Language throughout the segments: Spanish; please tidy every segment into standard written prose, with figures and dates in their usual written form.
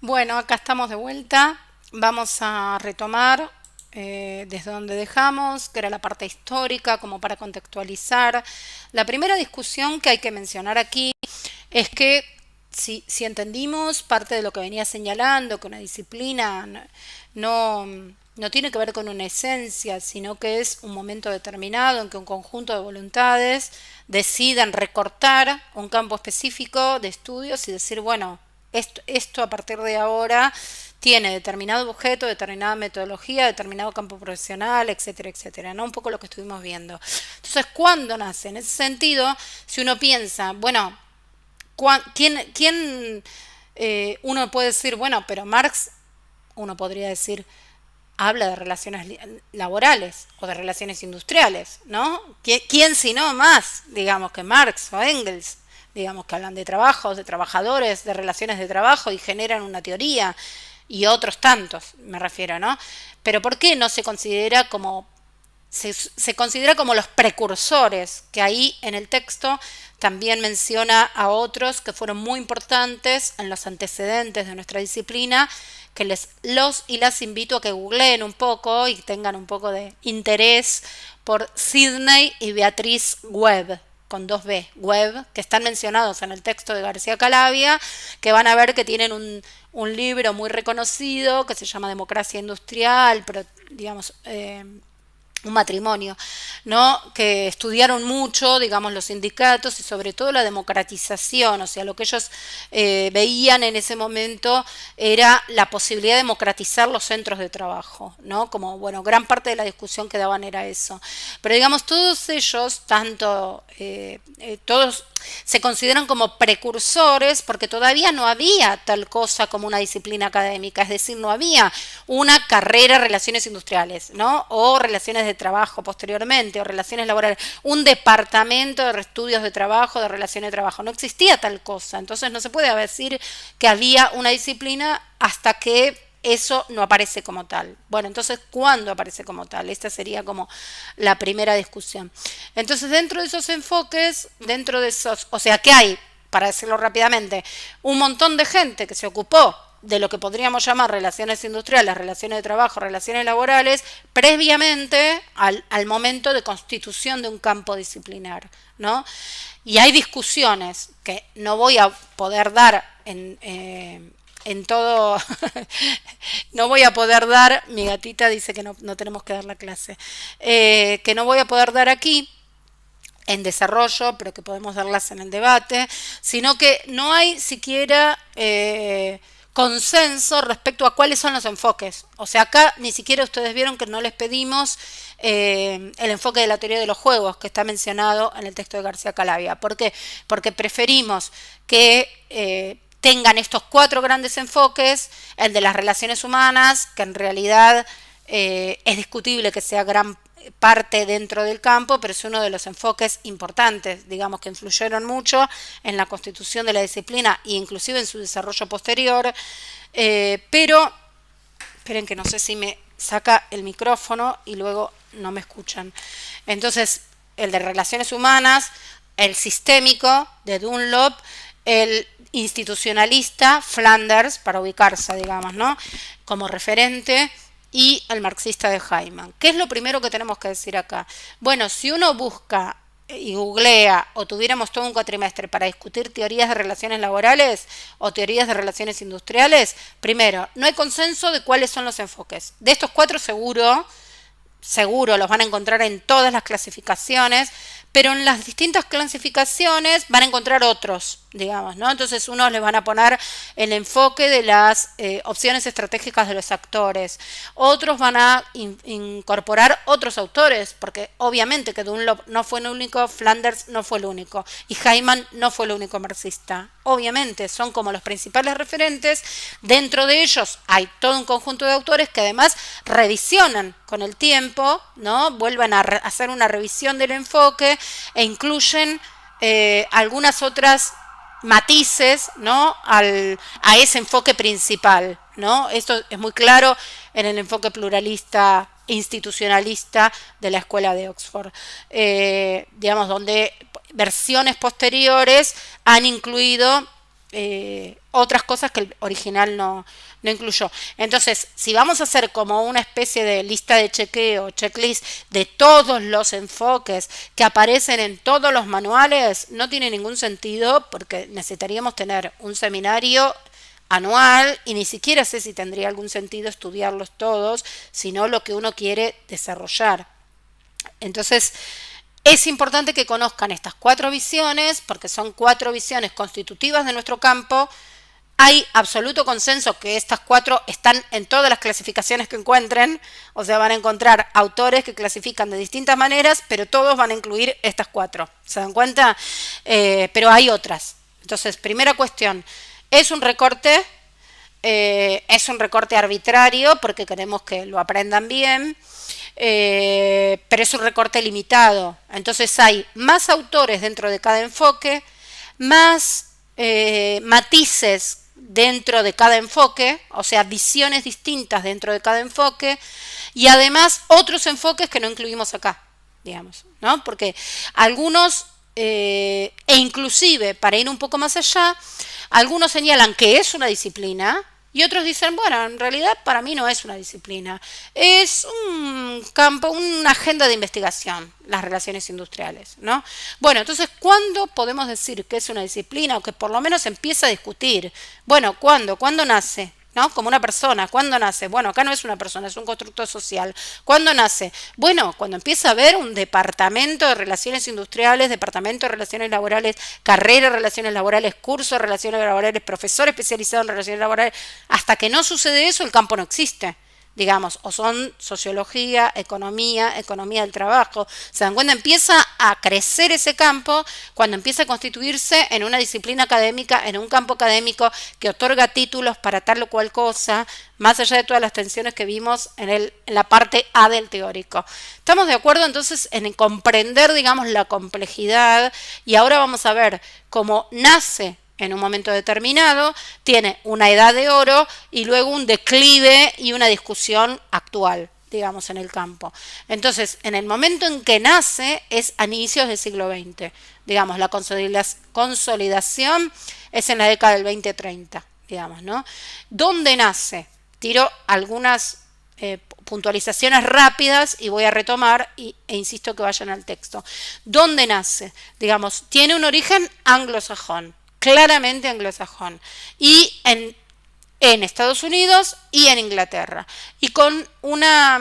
Bueno, acá estamos de vuelta. Vamos a retomar desde donde dejamos, que era la parte histórica, como para contextualizar. La primera discusión que hay que mencionar aquí es que si entendimos parte de lo que venía señalando, que una disciplina no, no tiene que ver con una esencia, sino que es un momento determinado en que un conjunto de voluntades decidan recortar un campo específico de estudios y decir, bueno, esto a partir de ahora tiene determinado objeto, determinada metodología, determinado campo profesional, etcétera, etcétera, ¿no? Un poco lo que estuvimos viendo. Entonces, ¿cuándo nace? En ese sentido, si uno piensa, bueno, ¿quién uno puede decir, bueno, pero Marx, uno podría decir, habla de relaciones laborales o de relaciones industriales, ¿no? ¿Quién si no más, digamos, que Marx o Engels? Digamos que hablan de trabajos, de trabajadores, de relaciones de trabajo y generan una teoría y otros tantos, me refiero, ¿no? Pero ¿por qué no se considera como se considera como los precursores, que ahí en el texto también menciona a otros que fueron muy importantes en los antecedentes de nuestra disciplina, que los y las invito a que googleen un poco y tengan un poco de interés por Sidney y Beatriz Webb, con dos B, Webb, que están mencionados en el texto de García Calavia, que van a ver que tienen un libro muy reconocido que se llama Democracia Industrial, pero digamos, un matrimonio, ¿no? Que estudiaron mucho, digamos, los sindicatos y sobre todo la democratización, o sea, lo que ellos veían en ese momento era la posibilidad de democratizar los centros de trabajo, ¿no? Como, bueno, gran parte de la discusión que daban era eso. Pero digamos, todos ellos, todos se consideran como precursores porque todavía no había tal cosa como una disciplina académica, es decir, no había una carrera de relaciones industriales, ¿no? O relaciones de trabajo posteriormente, o relaciones laborales, un departamento de estudios de trabajo, de relaciones de trabajo, no existía tal cosa, entonces no se puede decir que había una disciplina hasta que eso no aparece como tal. Bueno, entonces, ¿cuándo aparece como tal? Esta sería como la primera discusión. Entonces, dentro de esos enfoques, dentro de esos, o sea, ¿qué hay? Para decirlo rápidamente, un montón de gente que se ocupó de lo que podríamos llamar relaciones industriales, relaciones de trabajo, relaciones laborales, previamente al momento de constitución de un campo disciplinar, ¿no? Y hay discusiones que no voy a poder dar en todo, no voy a poder dar, mi gatita dice que no tenemos que dar la clase, que no voy a poder dar aquí, en desarrollo, pero que podemos darlas en el debate, sino que no hay siquiera consenso respecto a cuáles son los enfoques. O sea, acá ni siquiera ustedes vieron que no les pedimos el enfoque de la teoría de los juegos que está mencionado en el texto de García Calavia. ¿Por qué? Porque preferimos que tengan estos cuatro grandes enfoques, el de las relaciones humanas, que en realidad es discutible que sea gran parte dentro del campo, pero es uno de los enfoques importantes, digamos, que influyeron mucho en la constitución de la disciplina e inclusive en su desarrollo posterior, pero esperen que no sé si me saca el micrófono y luego no me escuchan. Entonces, el de relaciones humanas, el sistémico de Dunlop, el institucionalista Flanders, para ubicarse, digamos, ¿no? Como referente, y el marxista de Hyman. ¿Qué es lo primero que tenemos que decir acá? Bueno, si uno busca y googlea o tuviéramos todo un cuatrimestre para discutir teorías de relaciones laborales o teorías de relaciones industriales, primero, no hay consenso de cuáles son los enfoques. De estos cuatro seguro los van a encontrar en todas las clasificaciones, pero en las distintas clasificaciones van a encontrar otros, digamos, ¿no? Entonces unos les van a poner el enfoque de las opciones estratégicas de los actores, otros van a incorporar otros autores, porque obviamente que Dunlop no fue el único, Flanders no fue el único, y Hyman no fue el único marxista. Obviamente son como los principales referentes, dentro de ellos hay todo un conjunto de autores que además revisionan con el tiempo, ¿no? Vuelven a hacer una revisión del enfoque e incluyen algunas otras matices, ¿no? A ese enfoque principal, ¿no? Esto es muy claro en el enfoque pluralista institucionalista de la escuela de Oxford, digamos, donde versiones posteriores han incluido otras cosas que el original no incluyó. Entonces, si vamos a hacer como una especie de lista de chequeo, checklist de todos los enfoques que aparecen en todos los manuales, no tiene ningún sentido porque necesitaríamos tener un seminario anual y ni siquiera sé si tendría algún sentido estudiarlos todos, sino lo que uno quiere desarrollar. Entonces, es importante que conozcan estas 4 visiones, porque son 4 visiones constitutivas de nuestro campo. Hay absoluto consenso que estas 4 están en todas las clasificaciones que encuentren, o sea, van a encontrar autores que clasifican de distintas maneras, pero todos van a incluir estas 4. ¿Se dan cuenta? Pero hay otras. Entonces, primera cuestión, es un recorte arbitrario porque queremos que lo aprendan bien. Pero es un recorte limitado. Entonces hay más autores dentro de cada enfoque, más matices dentro de cada enfoque, o sea, visiones distintas dentro de cada enfoque, y además otros enfoques que no incluimos acá, digamos, ¿no? Porque algunos, e inclusive para ir un poco más allá, algunos señalan que es una disciplina, y otros dicen, bueno, en realidad para mí no es una disciplina, es un campo, una agenda de investigación, las relaciones industriales, ¿no? Bueno, entonces, ¿cuándo podemos decir que es una disciplina o que por lo menos empieza a discutir? Bueno, ¿cuándo? ¿Cuándo nace? ¿No? Como una persona, ¿cuándo nace? Bueno, acá no es una persona, es un constructo social. ¿Cuándo nace? Bueno, cuando empieza a haber un departamento de relaciones industriales, departamento de relaciones laborales, carrera de relaciones laborales, curso de relaciones laborales, profesor especializado en relaciones laborales. Hasta que no sucede eso, el campo no existe. Digamos, o son sociología, economía del trabajo. ¿Se dan cuenta? Empieza a crecer ese campo cuando empieza a constituirse en una disciplina académica, en un campo académico que otorga títulos para tal o cual cosa, más allá de todas las tensiones que vimos en la parte A del teórico. Estamos de acuerdo entonces en comprender, digamos, la complejidad, y ahora vamos a ver cómo nace en un momento determinado, tiene una edad de oro y luego un declive y una discusión actual, digamos, en el campo. Entonces, en el momento en que nace es a inicios del siglo XX. Digamos, la consolidación es en la década del 2030, digamos, ¿no? ¿Dónde nace? Tiro algunas puntualizaciones rápidas y voy a retomar e insisto que vayan al texto. ¿Dónde nace? Digamos, tiene un origen anglosajón, claramente anglosajón, y en Estados Unidos y en Inglaterra, y con una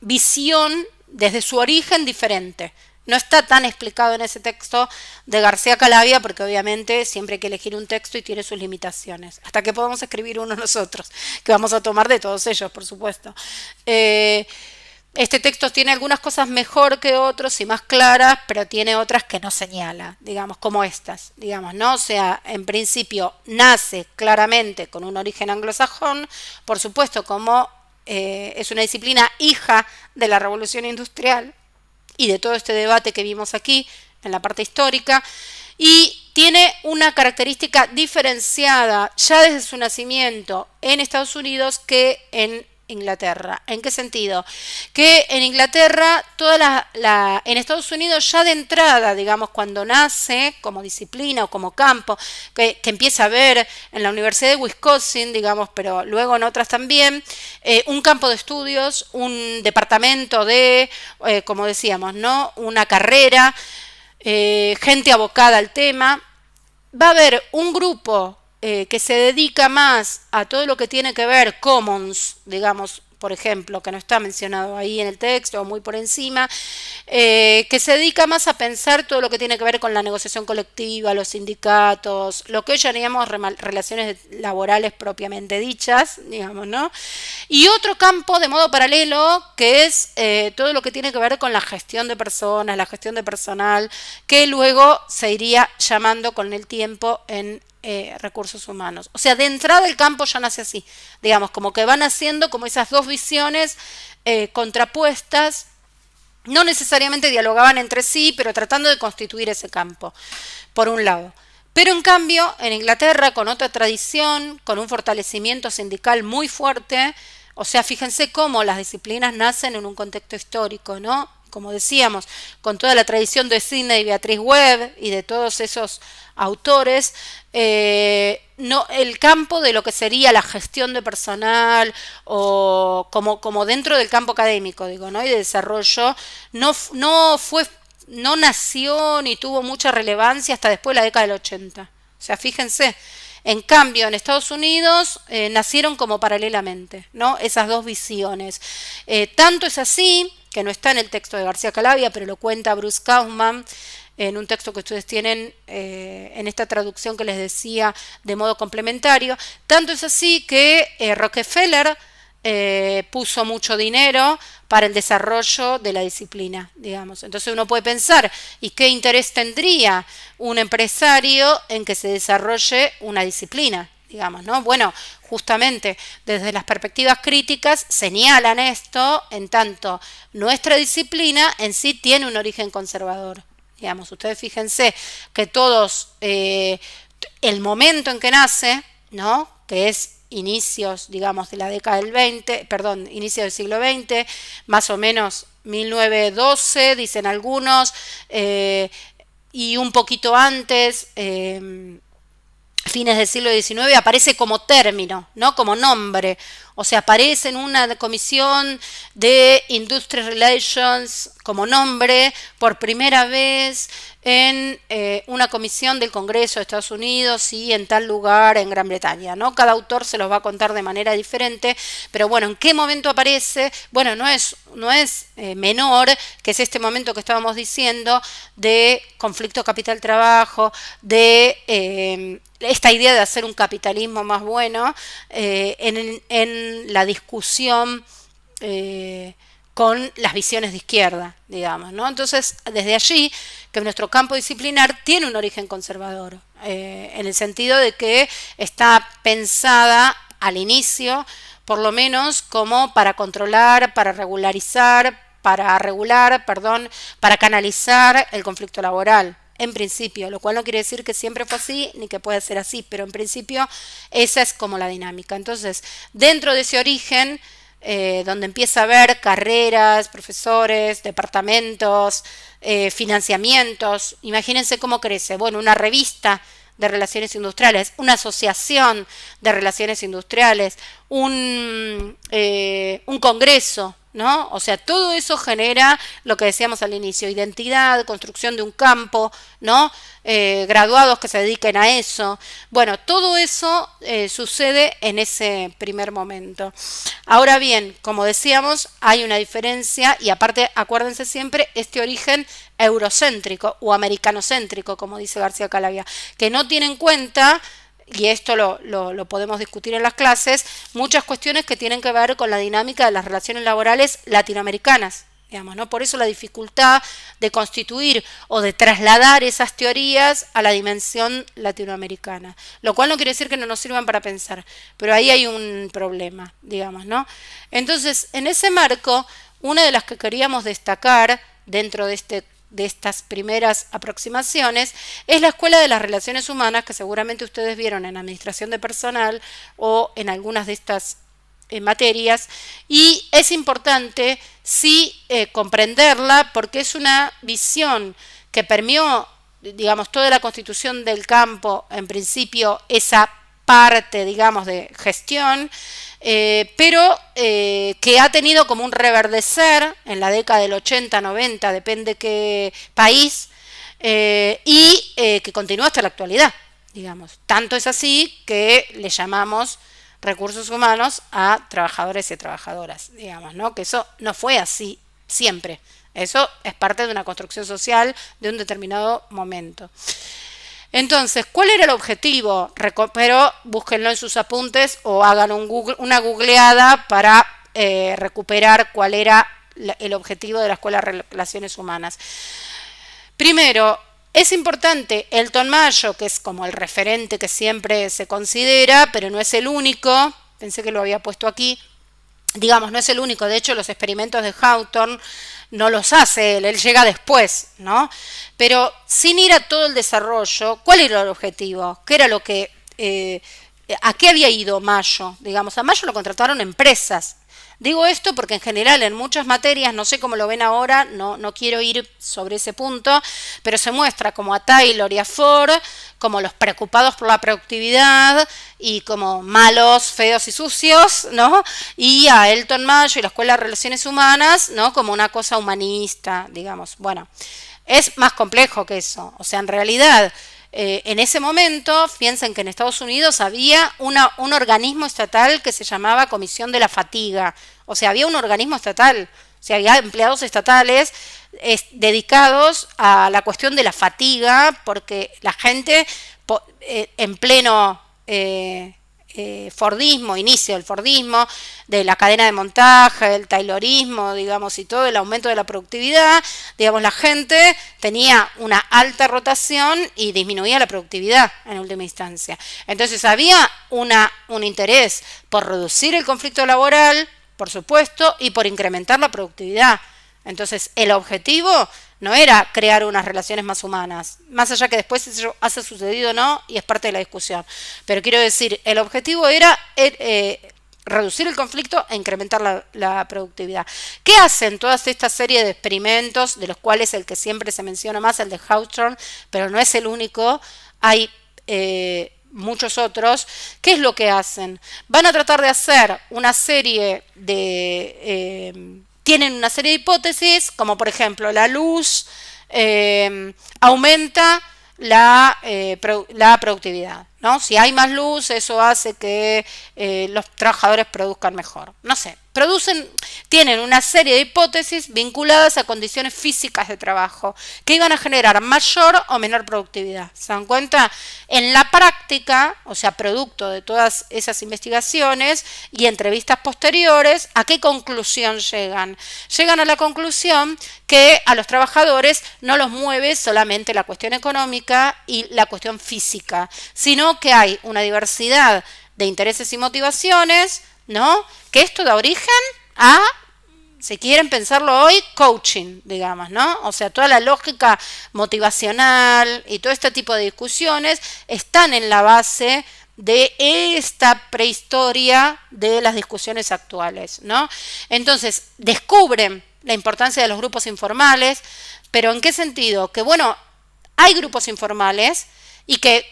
visión desde su origen diferente. No está tan explicado en ese texto de García Calavia, porque obviamente siempre hay que elegir un texto y tiene sus limitaciones, hasta que podamos escribir uno nosotros, que vamos a tomar de todos ellos, por supuesto. Este texto tiene algunas cosas mejor que otros y más claras, pero tiene otras que no señala, digamos, como estas, digamos, ¿no? O sea, en principio nace claramente con un origen anglosajón, por supuesto, como es una disciplina hija de la Revolución Industrial y de todo este debate que vimos aquí en la parte histórica, y tiene una característica diferenciada ya desde su nacimiento en Estados Unidos que en Inglaterra. ¿En qué sentido? Que en Inglaterra, en Estados Unidos ya de entrada, digamos, cuando nace como disciplina o como campo, que empieza a ver en la Universidad de Wisconsin, digamos, pero luego en otras también, un campo de estudios, un departamento de, como decíamos, ¿no? Una carrera, gente abocada al tema. Va a haber un grupo que se dedica más a todo lo que tiene que ver commons, digamos, por ejemplo, que no está mencionado ahí en el texto o muy por encima, que se dedica más a pensar todo lo que tiene que ver con la negociación colectiva, los sindicatos, lo que hoy llamaríamos relaciones laborales propiamente dichas, digamos, ¿no? Y otro campo de modo paralelo que es todo lo que tiene que ver con la gestión de personas, la gestión de personal, que luego se iría llamando con el tiempo en recursos humanos. O sea, de entrada el campo ya nace así, digamos, como que van haciendo como esas dos visiones contrapuestas, no necesariamente dialogaban entre sí, pero tratando de constituir ese campo, por un lado. Pero en cambio, en Inglaterra, con otra tradición, con un fortalecimiento sindical muy fuerte, o sea, fíjense cómo las disciplinas nacen en un contexto histórico, ¿no? como decíamos, con toda la tradición de Sidney y Beatriz Webb y de todos esos autores, no, el campo de lo que sería la gestión de personal o como dentro del campo académico, digo, ¿no? Y de desarrollo, no nació ni tuvo mucha relevancia hasta después de la década del 80. O sea, fíjense. En cambio, en Estados Unidos nacieron como paralelamente, ¿no? Esas dos visiones. Tanto es así, que no está en el texto de García Calavia, pero lo cuenta Bruce Kaufman en un texto que ustedes tienen en esta traducción que les decía de modo complementario. Tanto es así que Rockefeller puso mucho dinero para el desarrollo de la disciplina, digamos. Entonces uno puede pensar, ¿y qué interés tendría un empresario en que se desarrolle una disciplina? Digamos, ¿no? Bueno, justamente desde las perspectivas críticas señalan esto, en tanto nuestra disciplina en sí tiene un origen conservador. Digamos, ustedes fíjense que todos, el momento en que nace, ¿no? Que es inicios, digamos, de la década del 20, perdón, inicio del siglo XX, más o menos 1912, dicen algunos, y un poquito antes, fines del siglo XIX, aparece como término, ¿no? Como nombre. O sea, aparece en una comisión de Industrial Relations como nombre por primera vez en una comisión del Congreso de Estados Unidos y en tal lugar en Gran Bretaña, ¿no? Cada autor se los va a contar de manera diferente, pero bueno, ¿en qué momento aparece? Bueno, no es menor, que es este momento que estábamos diciendo de conflicto capital-trabajo, de esta idea de hacer un capitalismo más bueno en la discusión con las visiones de izquierda, digamos, ¿no? Entonces, desde allí, que nuestro campo disciplinar tiene un origen conservador, en el sentido de que está pensada al inicio, por lo menos, como para controlar, para regularizar, para regular, perdón, para canalizar el conflicto laboral. En principio, lo cual no quiere decir que siempre fue así ni que pueda ser así, pero en principio esa es como la dinámica. Entonces, dentro de ese origen, donde empieza a haber carreras, profesores, departamentos, financiamientos, imagínense cómo crece. Bueno, una revista de relaciones industriales, una asociación de relaciones industriales, un congreso, ¿no? O sea, todo eso genera lo que decíamos al inicio, identidad, construcción de un campo, ¿no? Graduados que se dediquen a eso. Bueno, todo eso sucede en ese primer momento. Ahora bien, como decíamos, hay una diferencia y aparte, acuérdense siempre, este origen eurocéntrico o americanocéntrico, como dice García Calavia, que no tiene en cuenta, y esto lo podemos discutir en las clases, muchas cuestiones que tienen que ver con la dinámica de las relaciones laborales latinoamericanas. Digamos, ¿no? Por eso la dificultad de constituir o de trasladar esas teorías a la dimensión latinoamericana, lo cual no quiere decir que no nos sirvan para pensar, pero ahí hay un problema, digamos, ¿no? Entonces, en ese marco, una de las que queríamos destacar dentro de estas primeras aproximaciones es la Escuela de las Relaciones Humanas, que seguramente ustedes vieron en Administración de Personal o en algunas de estas materias, y es importante sí comprenderla porque es una visión que permeó, digamos, toda la constitución del campo, en principio esa parte, digamos, de gestión, pero que ha tenido como un reverdecer en la década del 80, 90, depende qué país, y que continúa hasta la actualidad, digamos. Tanto es así que le llamamos recursos humanos a trabajadores y trabajadoras, digamos, ¿no? Que eso no fue así siempre. Eso es parte de una construcción social de un determinado momento. Entonces, ¿cuál era el objetivo? Pero búsquenlo en sus apuntes o hagan una googleada para recuperar cuál era el objetivo de la Escuela de Relaciones Humanas. Primero, es importante Elton Mayo, que es como el referente que siempre se considera, pero no es el único, pensé que lo había puesto aquí, digamos, no es el único, de hecho los experimentos de Hawthorne no los hace él llega después, ¿no? Pero sin ir a todo el desarrollo, ¿cuál era el objetivo? ¿Qué era lo que ¿A qué había ido Mayo? Digamos, a Mayo lo contrataron empresas. Digo esto porque en general en muchas materias, no sé cómo lo ven ahora, no quiero ir sobre ese punto, pero se muestra como a Taylor y a Ford como los preocupados por la productividad y como malos, feos y sucios, ¿no? Y a Elton Mayo y la Escuela de Relaciones Humanas, ¿no? Como una cosa humanista, digamos. Bueno, es más complejo que eso. O sea, en realidad, en ese momento, piensen que en Estados Unidos había un organismo estatal que se llamaba Comisión de la Fatiga. O sea, había un organismo estatal. O sea, había empleados estatales dedicados a la cuestión de la fatiga, porque la gente en pleno Fordismo, inicio del Fordismo, de la cadena de montaje, el Taylorismo, digamos, y todo el aumento de la productividad, digamos, la gente tenía una alta rotación y disminuía la productividad en última instancia. Entonces había un interés por reducir el conflicto laboral, por supuesto, y por incrementar la productividad. Entonces el objetivo no era crear unas relaciones más humanas, más allá que después eso haya sucedido o no, y es parte de la discusión. Pero quiero decir, el objetivo era reducir el conflicto e incrementar la productividad. ¿Qué hacen todas esta serie de experimentos, de los cuales el que siempre se menciona más, el de Hawthorne, pero no es el único? Hay muchos otros. ¿Qué es lo que hacen? Van a tratar de hacer una serie de... tienen una serie de hipótesis, como por ejemplo la luz aumenta la productividad, ¿no? Si hay más luz, eso hace que los trabajadores produzcan mejor. No sé, tienen una serie de hipótesis vinculadas a condiciones físicas de trabajo que iban a generar mayor o menor productividad. ¿Se dan cuenta? En la práctica, o sea, producto de todas esas investigaciones y entrevistas posteriores, ¿a qué conclusión llegan? Llegan a la conclusión que a los trabajadores no los mueve solamente la cuestión económica y la cuestión física, sino que hay una diversidad de intereses y motivaciones, ¿no? Que esto da origen a, si quieren pensarlo hoy, coaching, digamos, ¿no? O sea, toda la lógica motivacional y todo este tipo de discusiones están en la base de esta prehistoria de las discusiones actuales, ¿no? Entonces, descubren la importancia de los grupos informales, pero ¿en qué sentido? Que, bueno, hay grupos informales y que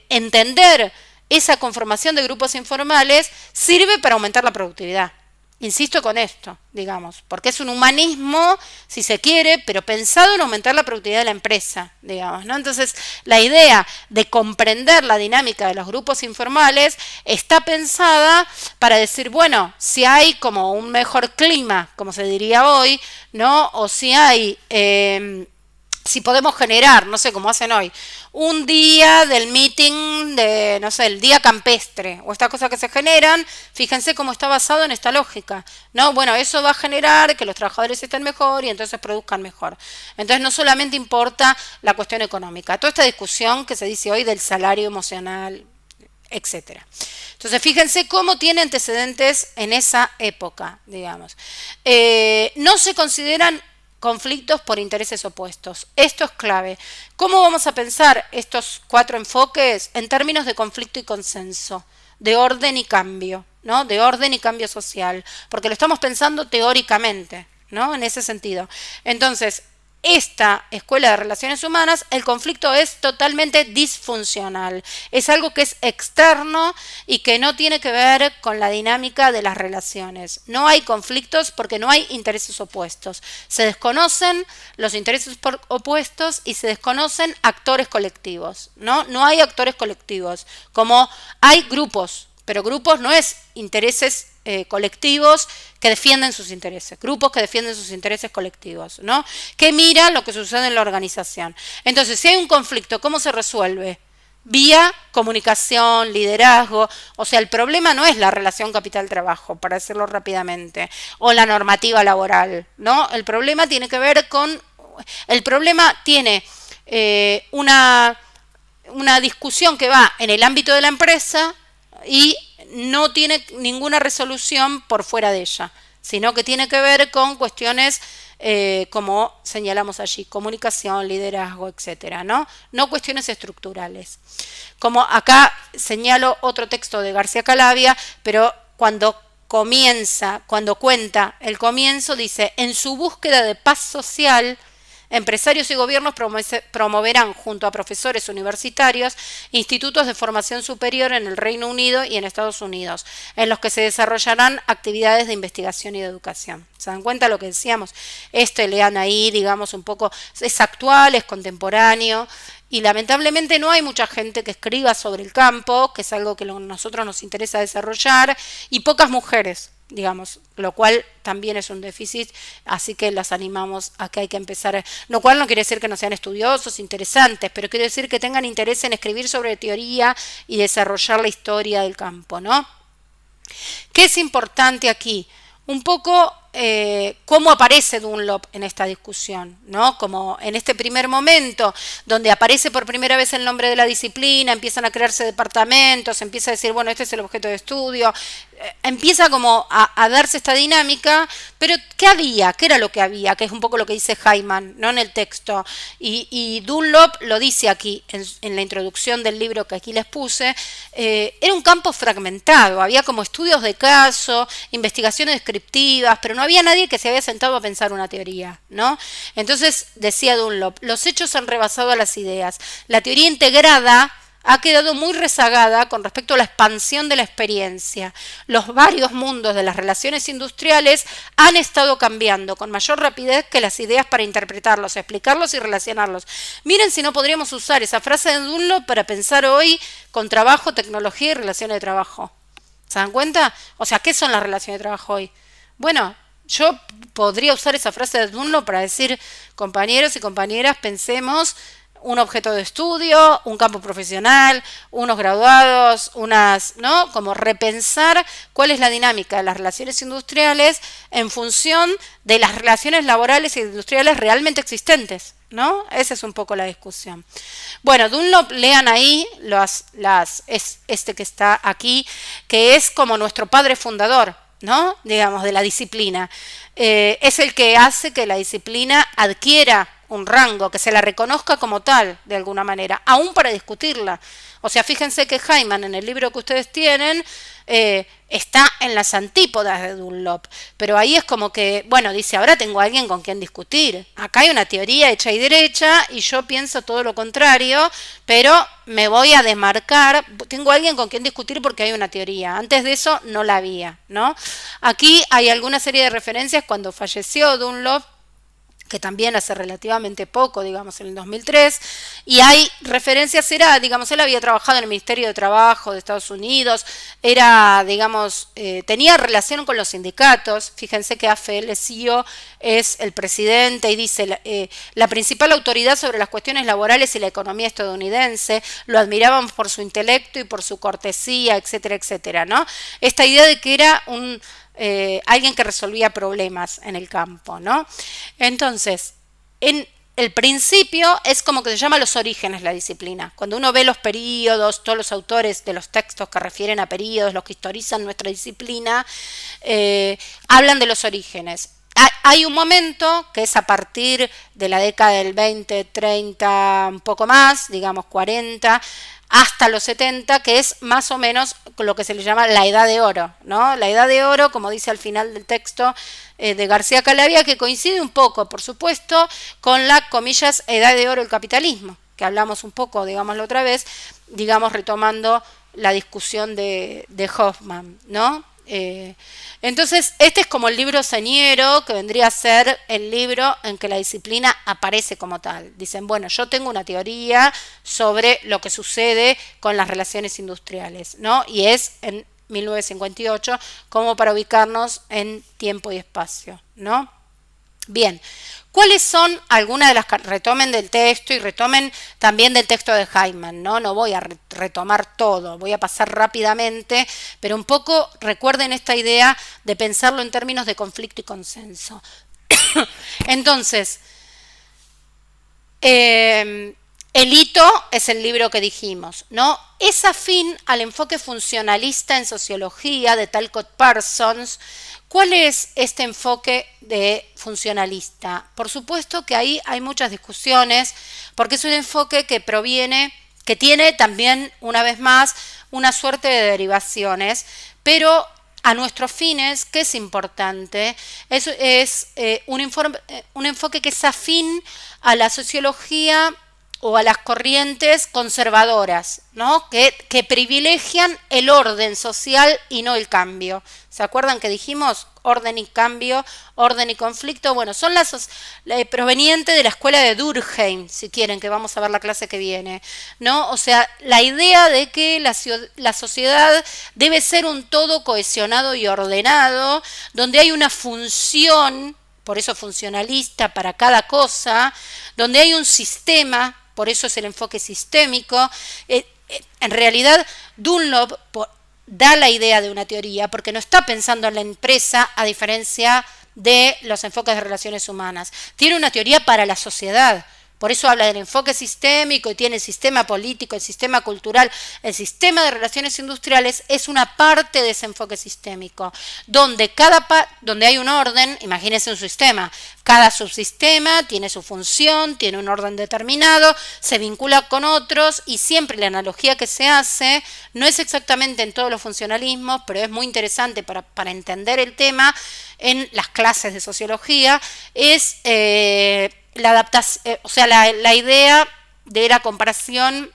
entender esa conformación de grupos informales sirve para aumentar la productividad. Insisto con esto, digamos, porque es un humanismo, si se quiere, pero pensado en aumentar la productividad de la empresa, digamos, ¿no? Entonces, la idea de comprender la dinámica de los grupos informales está pensada para decir, bueno, si hay como un mejor clima, como se diría hoy, ¿no? O si hay... si podemos generar, no sé, como hacen hoy, un día del meeting de, no sé, el día campestre, o estas cosas que se generan, fíjense cómo está basado en esta lógica, ¿no? Bueno, eso va a generar que los trabajadores estén mejor y entonces produzcan mejor. Entonces no solamente importa la cuestión económica, toda esta discusión que se dice hoy del salario emocional, etcétera. Entonces, fíjense cómo tiene antecedentes en esa época, digamos. No se consideran conflictos por intereses opuestos. Esto es clave. ¿Cómo vamos a pensar estos 4 enfoques en términos de conflicto y consenso, de orden y cambio, ¿no? De orden y cambio social, porque lo estamos pensando teóricamente, ¿no? En ese sentido. Entonces, esta escuela de relaciones humanas, el conflicto es totalmente disfuncional. Es algo que es externo y que no tiene que ver con la dinámica de las relaciones. No hay conflictos porque no hay intereses opuestos. Se desconocen los intereses opuestos y se desconocen actores colectivos, ¿no? No hay actores colectivos, como hay grupos, pero grupos no es intereses colectivos que defienden sus intereses, grupos que defienden sus intereses colectivos, ¿no? Que miran lo que sucede en la organización. Entonces, si hay un conflicto, ¿cómo se resuelve? Vía comunicación, liderazgo. O sea, el problema no es la relación capital-trabajo, para decirlo rápidamente, o la normativa laboral, ¿no? El problema tiene que ver con... El problema tiene una discusión que va en el ámbito de la empresa y no tiene ninguna resolución por fuera de ella, sino que tiene que ver con cuestiones como señalamos allí, comunicación, liderazgo, etcétera, ¿no? No cuestiones estructurales. Como acá señalo otro texto de García Calavia, pero cuando cuenta el comienzo, dice, en su búsqueda de paz social, empresarios y gobiernos promoverán junto a profesores universitarios institutos de formación superior en el Reino Unido y en Estados Unidos, en los que se desarrollarán actividades de investigación y de educación. ¿Se dan cuenta lo que decíamos? Lean ahí, digamos, un poco, es actual, es contemporáneo, y lamentablemente no hay mucha gente que escriba sobre el campo, que es algo que a nosotros nos interesa desarrollar, y pocas mujeres, digamos, lo cual también es un déficit, así que las animamos a que hay que empezar, lo cual no quiere decir que no sean estudiosos, interesantes, pero quiere decir que tengan interés en escribir sobre teoría y desarrollar la historia del campo, ¿no? ¿Qué es importante aquí? Un poco cómo aparece Dunlop en esta discusión, ¿no? Como en este primer momento, donde aparece por primera vez el nombre de la disciplina, empiezan a crearse departamentos, empieza a decir, bueno, este es el objeto de estudio, empieza como a darse esta dinámica, pero ¿qué había? ¿Qué era lo que había? Que es un poco lo que dice Hyman, ¿no? En el texto. Y Dunlop lo dice aquí, en la introducción del libro que aquí les puse, era un campo fragmentado, había como estudios de caso, investigaciones descriptivas, pero no había nadie que se había sentado a pensar una teoría, ¿no? Entonces, decía Dunlop, los hechos han rebasado a las ideas. La teoría integrada ha quedado muy rezagada con respecto a la expansión de la experiencia. Los varios mundos de las relaciones industriales han estado cambiando con mayor rapidez que las ideas para interpretarlos, explicarlos y relacionarlos. Miren si no podríamos usar esa frase de Dunlop para pensar hoy con trabajo, tecnología y relaciones de trabajo. ¿Se dan cuenta? O sea, ¿qué son las relaciones de trabajo hoy? Bueno, yo podría usar esa frase de Dunlop para decir, compañeros y compañeras, pensemos un objeto de estudio, un campo profesional, unos graduados, ¿no? Como repensar cuál es la dinámica de las relaciones industriales en función de las relaciones laborales e industriales realmente existentes, ¿no? Esa es un poco la discusión. Bueno, Dunlop, lean ahí este que está aquí, que es como nuestro padre fundador, ¿no? Digamos, de la disciplina. Es el que hace que la disciplina adquiera un rango, que se la reconozca como tal, de alguna manera, aún para discutirla. O sea, fíjense que Hyman, en el libro que ustedes tienen, está en las antípodas de Dunlop, pero ahí es como que, bueno, dice, ahora tengo a alguien con quien discutir. Acá hay una teoría hecha y derecha, y yo pienso todo lo contrario, pero me voy a desmarcar, tengo a alguien con quien discutir porque hay una teoría. Antes de eso no la había, ¿no? Aquí hay alguna serie de referencias cuando falleció Dunlop, que también hace relativamente poco, digamos, en el 2003, y hay referencias, digamos, él había trabajado en el Ministerio de Trabajo de Estados Unidos, digamos, tenía relación con los sindicatos, fíjense que AFL-CIO es el presidente y dice, la principal autoridad sobre las cuestiones laborales y la economía estadounidense, lo admiraban por su intelecto y por su cortesía, etcétera, etcétera, ¿no? Esta idea de que era alguien que resolvía problemas en el campo, ¿no? Entonces, en el principio es como que se llama los orígenes la disciplina. Cuando uno ve los períodos, todos los autores de los textos que refieren a períodos, los que historizan nuestra disciplina, hablan de los orígenes. Hay un momento que es a partir de la década del 20, 30, un poco más, digamos 40, hasta los 70, que es más o menos lo que se le llama la edad de oro, ¿no? La edad de oro, como dice al final del texto de García Calavia, que coincide un poco, por supuesto, con la, comillas, edad de oro del capitalismo, que hablamos un poco, digámoslo otra vez, digamos, retomando la discusión de Hoffman, ¿no? Entonces, este es como el libro señero, que vendría a ser el libro en que la disciplina aparece como tal. Dicen, bueno, yo tengo una teoría sobre lo que sucede con las relaciones industriales, ¿no? Y es en 1958, como para ubicarnos en tiempo y espacio, ¿no? Bien, ¿cuáles son algunas de las que retomen del texto y retomen también del texto de Hyman? No voy a retomar todo, voy a pasar rápidamente, pero un poco recuerden esta idea de pensarlo en términos de conflicto y consenso. Entonces, el hito es el libro que dijimos, ¿no? Es afín al enfoque funcionalista en sociología de Talcott Parsons, ¿Cuál es este enfoque de funcionalista? Por supuesto que ahí hay muchas discusiones, porque es un enfoque que proviene, que tiene también, una vez más, una suerte de derivaciones, pero a nuestros fines, ¿qué es importante? Es un enfoque que es afín a la sociología o a las corrientes conservadoras, ¿no? Que privilegian el orden social y no el cambio. ¿Se acuerdan que dijimos orden y cambio, orden y conflicto? Bueno, son provenientes de la escuela de Durkheim, si quieren, que vamos a ver la clase que viene, ¿no? O sea, la idea de que la sociedad debe ser un todo cohesionado y ordenado, donde hay una función, por eso funcionalista, para cada cosa, donde hay un sistema, por eso es el enfoque sistémico. En realidad, Dunlop da la idea de una teoría porque no está pensando en la empresa a diferencia de los enfoques de relaciones humanas. Tiene una teoría para la sociedad. Por eso habla del enfoque sistémico y tiene el sistema político, el sistema cultural, el sistema de relaciones industriales es una parte de ese enfoque sistémico, donde donde hay un orden, imagínense un sistema, cada subsistema tiene su función, tiene un orden determinado, se vincula con otros y siempre la analogía que se hace no es exactamente en todos los funcionalismos, pero es muy interesante para entender el tema en las clases de sociología, es la adaptación, o sea, la idea de la comparación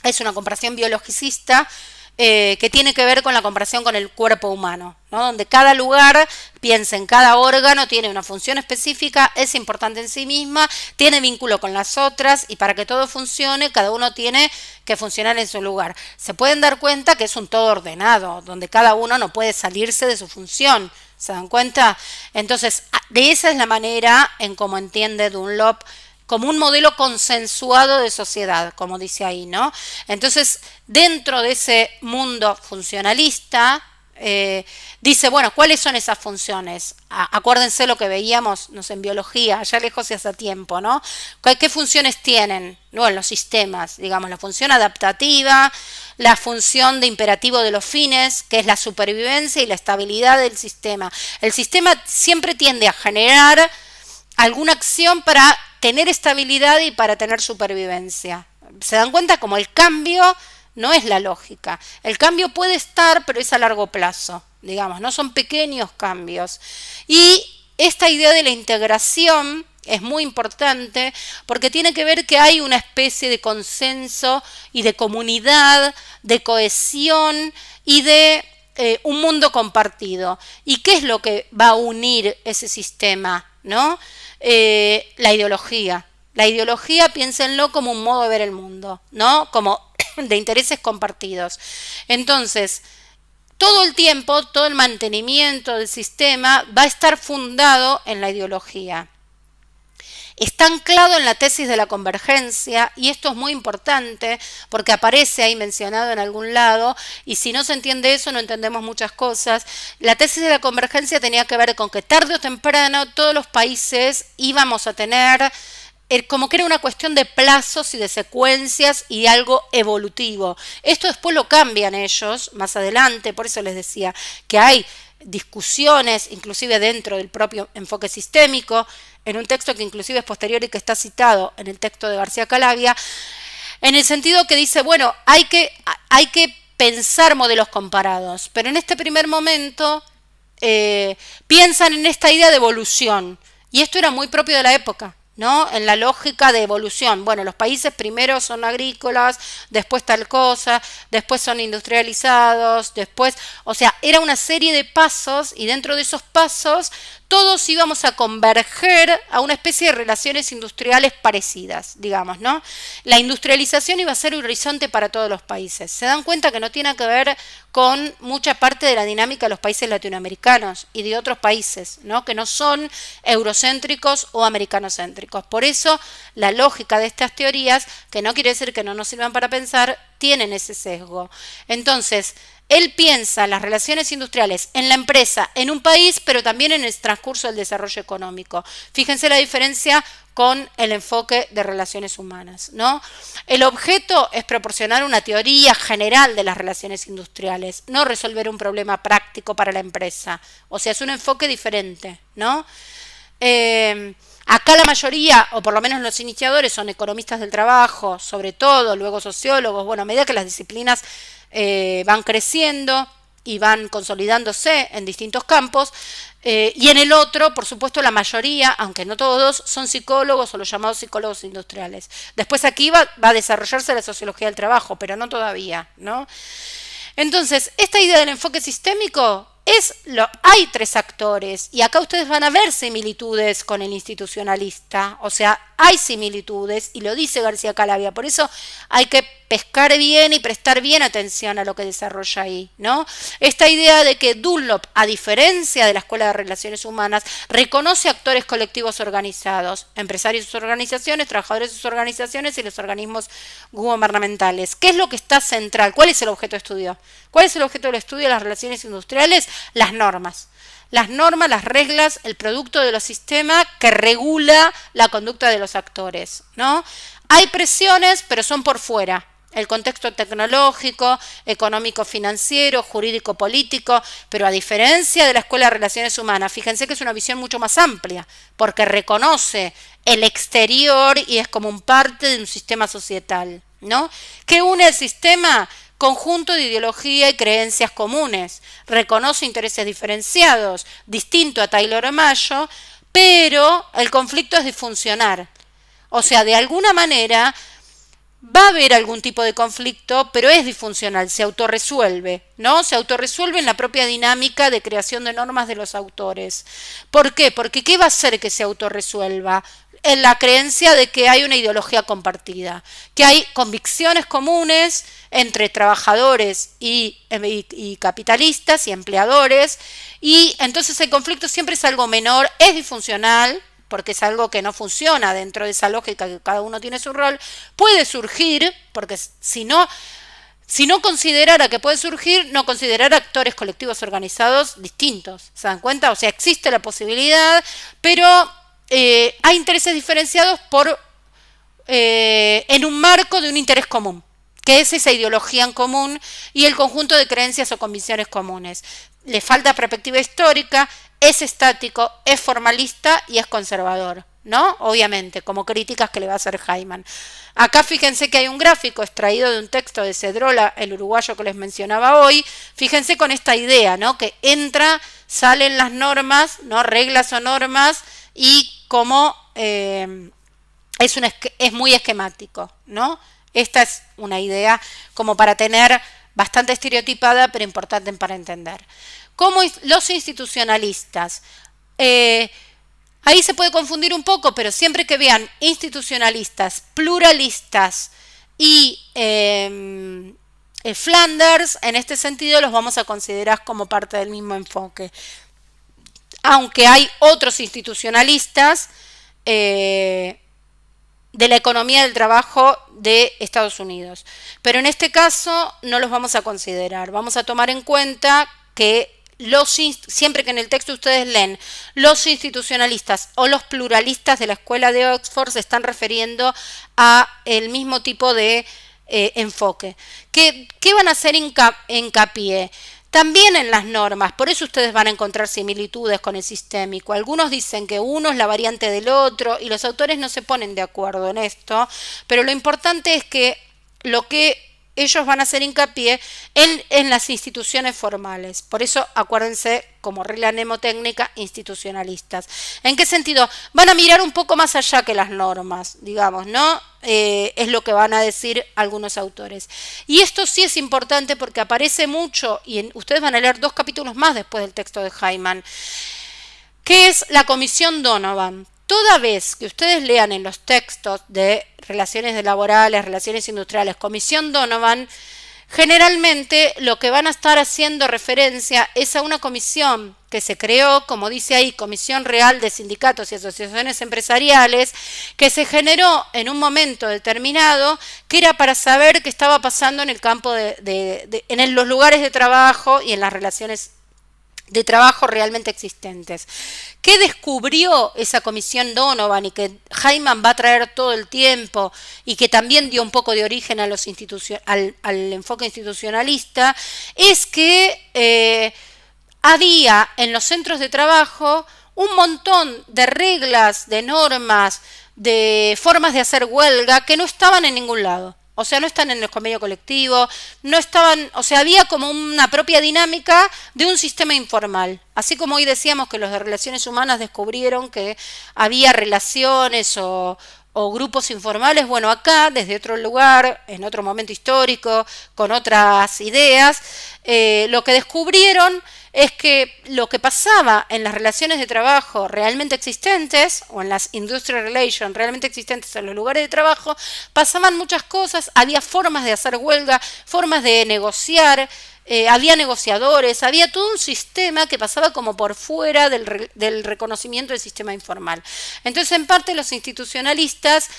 es una comparación biologicista que tiene que ver con la comparación con el cuerpo humano, ¿no? Donde cada lugar piensa en cada órgano, tiene una función específica, es importante en sí misma, tiene vínculo con las otras y para que todo funcione, cada uno tiene que funcionar en su lugar. Se pueden dar cuenta que es un todo ordenado, donde cada uno no puede salirse de su función. ¿Se dan cuenta? Entonces, de esa es la manera en cómo entiende Dunlop como un modelo consensuado de sociedad, como dice ahí, ¿no? Entonces, dentro de ese mundo funcionalista, dice, bueno, ¿cuáles son esas funciones? Acuérdense lo que veíamos, no sé, en biología, allá lejos y hace tiempo, ¿no? ¿Qué funciones tienen? Bueno, los sistemas, digamos, la función adaptativa, la función de imperativo de los fines, que es la supervivencia y la estabilidad del sistema. El sistema siempre tiende a generar alguna acción para tener estabilidad y para tener supervivencia. ¿Se dan cuenta? Como el cambio no es la lógica. El cambio puede estar, pero es a largo plazo, digamos, no son pequeños cambios. Y esta idea de la integración es muy importante porque tiene que ver que hay una especie de consenso y de comunidad, de cohesión y de un mundo compartido. ¿Y qué es lo que va a unir ese sistema? ¿No? La ideología. La ideología, piénsenlo como un modo de ver el mundo, ¿no? Como de intereses compartidos. Entonces, todo el tiempo, todo el mantenimiento del sistema va a estar fundado en la ideología. Está anclado en la tesis de la convergencia y esto es muy importante porque aparece ahí mencionado en algún lado y si no se entiende eso no entendemos muchas cosas. La tesis de la convergencia tenía que ver con que tarde o temprano todos los países íbamos a tener como que era una cuestión de plazos y de secuencias y de algo evolutivo. Esto después lo cambian ellos más adelante, por eso les decía que hay discusiones, inclusive dentro del propio enfoque sistémico, en un texto que inclusive es posterior y que está citado en el texto de García Calavia, en el sentido que dice, bueno, hay que pensar modelos comparados, pero en este primer momento piensan en esta idea de evolución, y esto era muy propio de la época, ¿no? En la lógica de evolución. Bueno, los países primero son agrícolas, después tal cosa, después son industrializados, después, o sea, era una serie de pasos y dentro de esos pasos todos íbamos a converger a una especie de relaciones industriales parecidas, digamos, ¿no? La industrialización iba a ser un horizonte para todos los países. Se dan cuenta que no tiene que ver con mucha parte de la dinámica de los países latinoamericanos y de otros países, ¿no? Que no son eurocéntricos o americanocéntricos. Por eso, la lógica de estas teorías, que no quiere decir que no nos sirvan para pensar, tienen ese sesgo. Entonces, él piensa las relaciones industriales en la empresa, en un país, pero también en el transcurso del desarrollo económico. Fíjense la diferencia con el enfoque de relaciones humanas, ¿no? El objeto es proporcionar una teoría general de las relaciones industriales, no resolver un problema práctico para la empresa. O sea, es un enfoque diferente, ¿no? Acá la mayoría, o por lo menos los iniciadores, son economistas del trabajo, sobre todo, luego sociólogos. Bueno, a medida que las disciplinas van creciendo y van consolidándose en distintos campos, y en el otro, por supuesto, la mayoría, aunque no todos, son psicólogos o los llamados psicólogos industriales. Después aquí va a desarrollarse la sociología del trabajo, pero no todavía, ¿no? Entonces, esta idea del enfoque sistémico hay tres actores y acá ustedes van a ver similitudes con el institucionalista, o sea, hay similitudes y lo dice García Calavia, por eso hay que pescar bien y prestar bien atención a lo que desarrolla ahí, ¿no? Esta idea de que Dunlop, a diferencia de la Escuela de Relaciones Humanas, reconoce actores colectivos organizados, empresarios y sus organizaciones, trabajadores y sus organizaciones y los organismos gubernamentales. ¿Qué es lo que está central? ¿Cuál es el objeto de estudio? ¿Cuál es el objeto del estudio de las relaciones industriales? Las normas. Las normas, las reglas, el producto de los sistemas que regula la conducta de los actores, ¿no? Hay presiones, pero son por fuera. El contexto tecnológico, económico-financiero, jurídico-político, pero a diferencia de la Escuela de Relaciones Humanas, fíjense que es una visión mucho más amplia, porque reconoce el exterior y es como un parte de un sistema societal, ¿no? Que une el sistema conjunto de ideología y creencias comunes, reconoce intereses diferenciados, distinto a Taylor o Mayo, pero el conflicto es disfuncional. O sea, de alguna manera va a haber algún tipo de conflicto, pero es disfuncional, se autorresuelve, ¿no? Se autorresuelve en la propia dinámica de creación de normas de los autores. ¿Por qué? Porque ¿qué va a hacer que se autorresuelva? En la creencia de que hay una ideología compartida, que hay convicciones comunes entre trabajadores y capitalistas y empleadores, y entonces el conflicto siempre es algo menor, es disfuncional, porque es algo que no funciona dentro de esa lógica que cada uno tiene su rol, puede surgir, porque si no considerara que puede surgir, no considerara actores colectivos organizados distintos, ¿se dan cuenta? O sea, existe la posibilidad, pero hay intereses diferenciados en un marco de un interés común, que es esa ideología en común y el conjunto de creencias o convicciones comunes. Le falta perspectiva histórica, es estático, es formalista y es conservador, ¿no? Obviamente, como críticas que le va a hacer Hyman. Acá fíjense que hay un gráfico extraído de un texto de Cedrola, el uruguayo que les mencionaba hoy. Fíjense con esta idea, ¿no? Que salen las normas, ¿no? Reglas o normas, y como es muy esquemático, ¿no? Esta es una idea como para tener bastante estereotipada, pero importante para entender. Como los institucionalistas, ahí se puede confundir un poco, pero siempre que vean institucionalistas, pluralistas y Flanders, en este sentido los vamos a considerar como parte del mismo enfoque. Aunque hay otros institucionalistas de la economía del trabajo de Estados Unidos. Pero en este caso no los vamos a considerar. Vamos a tomar en cuenta que siempre que en el texto ustedes leen los institucionalistas o los pluralistas de la escuela de Oxford se están refiriendo a el mismo tipo de enfoque. ¿Qué van a hacer hincapié? También en las normas, por eso ustedes van a encontrar similitudes con el sistémico. Algunos dicen que uno es la variante del otro y los autores no se ponen de acuerdo en esto, pero lo importante es que lo que ellos van a hacer hincapié en las instituciones formales. Por eso acuérdense, como regla mnemotécnica, institucionalistas. ¿En qué sentido? Van a mirar un poco más allá que las normas, digamos, ¿no? Es lo que van a decir algunos autores. Y esto sí es importante porque aparece mucho, y ustedes van a leer 2 capítulos más después del texto de Hyman, que es la Comisión Donovan. Toda vez que ustedes lean en los textos de relaciones laborales, relaciones industriales, Comisión Donovan, Generalmente lo que van a estar haciendo referencia es a una comisión que se creó, como dice ahí, Comisión Real de Sindicatos y Asociaciones Empresariales, que se generó en un momento determinado, que era para saber qué estaba pasando en el campo en los lugares de trabajo y en las relaciones de trabajo realmente existentes. ¿Qué descubrió esa comisión Donovan y que Hyman va a traer todo el tiempo y que también dio un poco de origen a al enfoque institucionalista? Es que había en los centros de trabajo un montón de reglas, de normas, de formas de hacer huelga que no estaban en ningún lado. O sea, no están en el convenio colectivo, no estaban, o sea, había como una propia dinámica de un sistema informal. Así como hoy decíamos que los de relaciones humanas descubrieron que había relaciones o grupos informales, bueno, acá, desde otro lugar, en otro momento histórico, con otras ideas, lo que descubrieron es que lo que pasaba en las relaciones de trabajo realmente existentes, o en las industrial relations realmente existentes en los lugares de trabajo, pasaban muchas cosas, había formas de hacer huelga, formas de negociar, había negociadores, había todo un sistema que pasaba como por fuera del reconocimiento del sistema informal. Entonces, en parte, los institucionalistas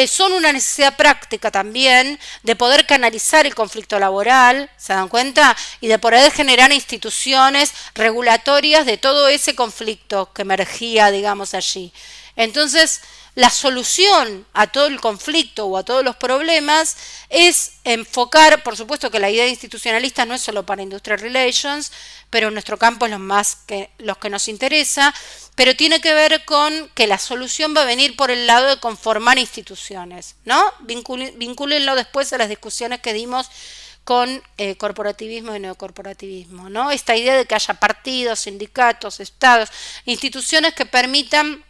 son una necesidad práctica también de poder canalizar el conflicto laboral, ¿se dan cuenta? Y de poder generar instituciones regulatorias de todo ese conflicto que emergía, digamos, allí. Entonces, la solución a todo el conflicto o a todos los problemas es enfocar, por supuesto que la idea institucionalista no es solo para Industrial Relations, pero en nuestro campo es los que nos interesa, pero tiene que ver con que la solución va a venir por el lado de conformar instituciones, ¿no? Vincúlenlo después a las discusiones que dimos con corporativismo y neocorporativismo, ¿no? Esta idea de que haya partidos, sindicatos, estados, instituciones que permitan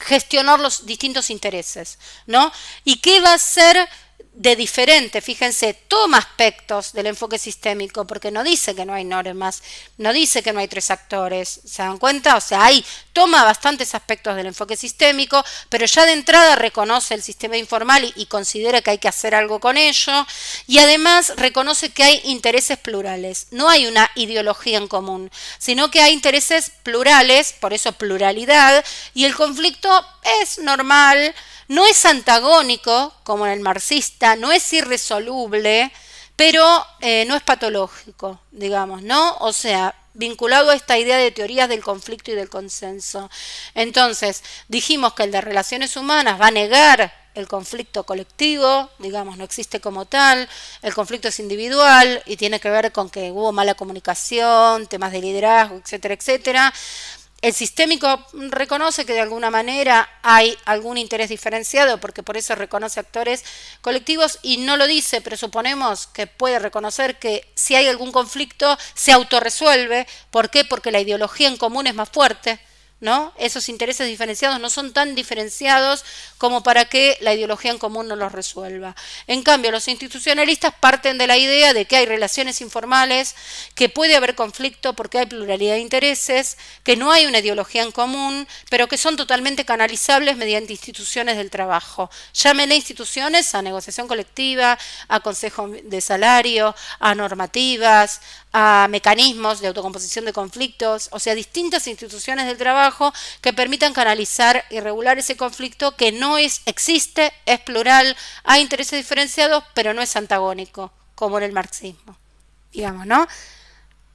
gestionar los distintos intereses, ¿no? ¿Y qué va a ser de diferente? Fíjense, toma aspectos del enfoque sistémico, porque no dice que no hay normas, no dice que no hay tres actores, ¿se dan cuenta? O sea, toma bastantes aspectos del enfoque sistémico, pero ya de entrada reconoce el sistema informal y considera que hay que hacer algo con ello, y además reconoce que hay intereses plurales, no hay una ideología en común, sino que hay intereses plurales, por eso pluralidad, y el conflicto es normal, no es antagónico, como en el marxista, no es irresoluble, pero no es patológico, digamos, ¿no? O sea, vinculado a esta idea de teorías del conflicto y del consenso. Entonces, dijimos que el de relaciones humanas va a negar el conflicto colectivo, digamos, no existe como tal, el conflicto es individual y tiene que ver con que hubo mala comunicación, temas de liderazgo, etcétera, etcétera. El sistémico reconoce que de alguna manera hay algún interés diferenciado, porque por eso reconoce actores colectivos y no lo dice, pero suponemos que puede reconocer que si hay algún conflicto se autorresuelve. ¿Por qué? Porque la ideología en común es más fuerte, ¿no? Esos intereses diferenciados no son tan diferenciados como para que la ideología en común no los resuelva. En cambio, los institucionalistas parten de la idea de que hay relaciones informales, que puede haber conflicto porque hay pluralidad de intereses, que no hay una ideología en común, pero que son totalmente canalizables mediante instituciones del trabajo. Llámenle instituciones a negociación colectiva, a consejo de salario, a normativas, a mecanismos de autocomposición de conflictos, o sea, distintas instituciones del trabajo que permitan canalizar y regular ese conflicto que no existe, es plural, hay intereses diferenciados, pero no es antagónico, como en el marxismo, digamos, ¿no?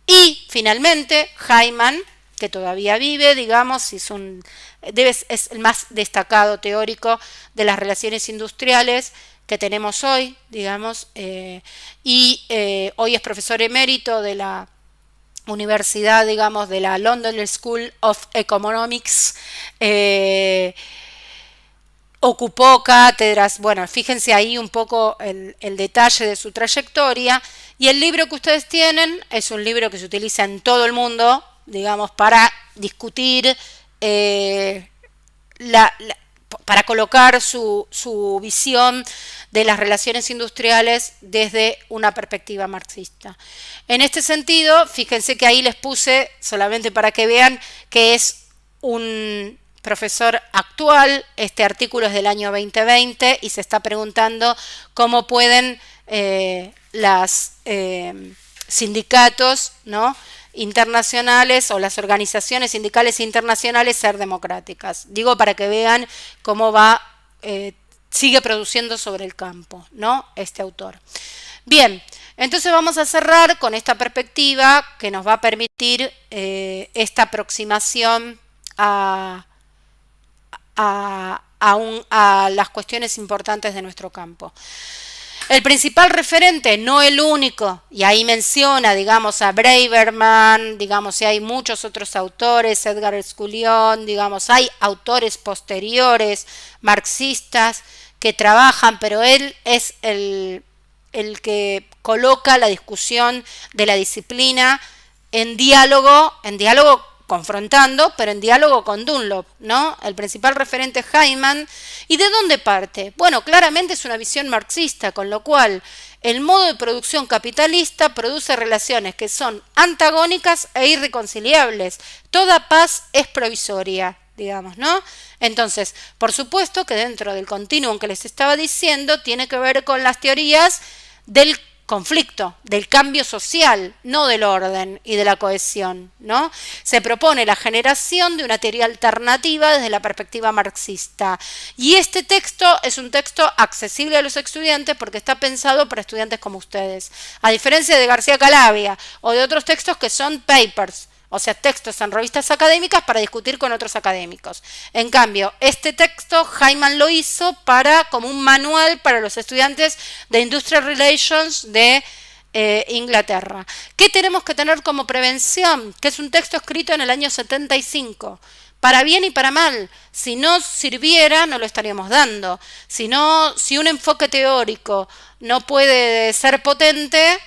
Y finalmente, Hyman, que todavía vive, digamos, es el más destacado teórico de las relaciones industriales que tenemos hoy, digamos, hoy es profesor emérito de la universidad, digamos, de la London School of Economics, ocupó cátedras, bueno, fíjense ahí un poco el detalle de su trayectoria, y el libro que ustedes tienen es un libro que se utiliza en todo el mundo, digamos, para discutir para colocar su visión de las relaciones industriales desde una perspectiva marxista. En este sentido, fíjense que ahí les puse, solamente para que vean, que es un profesor actual, este artículo es del año 2020 y se está preguntando cómo pueden las sindicatos, ¿no?, internacionales o las organizaciones sindicales internacionales ser democráticas. Digo para que vean cómo va, sigue produciendo sobre el campo, ¿no?, este autor. Bien, entonces vamos a cerrar con esta perspectiva que nos va a permitir esta aproximación a las cuestiones importantes de nuestro campo. El principal referente, no el único, y ahí menciona, digamos, a Braverman, digamos, y hay muchos otros autores, Edgar Scullón, digamos, hay autores posteriores, marxistas, que trabajan, pero él es el que coloca la discusión de la disciplina en diálogo confrontando, pero en diálogo con Dunlop, ¿no? El principal referente es Hyman. ¿Y de dónde parte? Bueno, claramente es una visión marxista, con lo cual el modo de producción capitalista produce relaciones que son antagónicas e irreconciliables. Toda paz es provisoria, digamos, ¿no? Entonces, por supuesto que dentro del continuum que les estaba diciendo, tiene que ver con las teorías del conflicto, del cambio social, no del orden y de la cohesión, ¿no? Se propone la generación de una teoría alternativa desde la perspectiva marxista. Y este texto es un texto accesible a los estudiantes porque está pensado para estudiantes como ustedes, a diferencia de García Calavia o de otros textos que son papers, o sea, textos en revistas académicas para discutir con otros académicos. En cambio, este texto Hyman lo hizo como un manual para los estudiantes de Industrial Relations de Inglaterra. ¿Qué tenemos que tener como prevención? Que es un texto escrito en el año 75. Para bien y para mal. Si no sirviera, no lo estaríamos dando. Si un enfoque teórico no puede ser potente,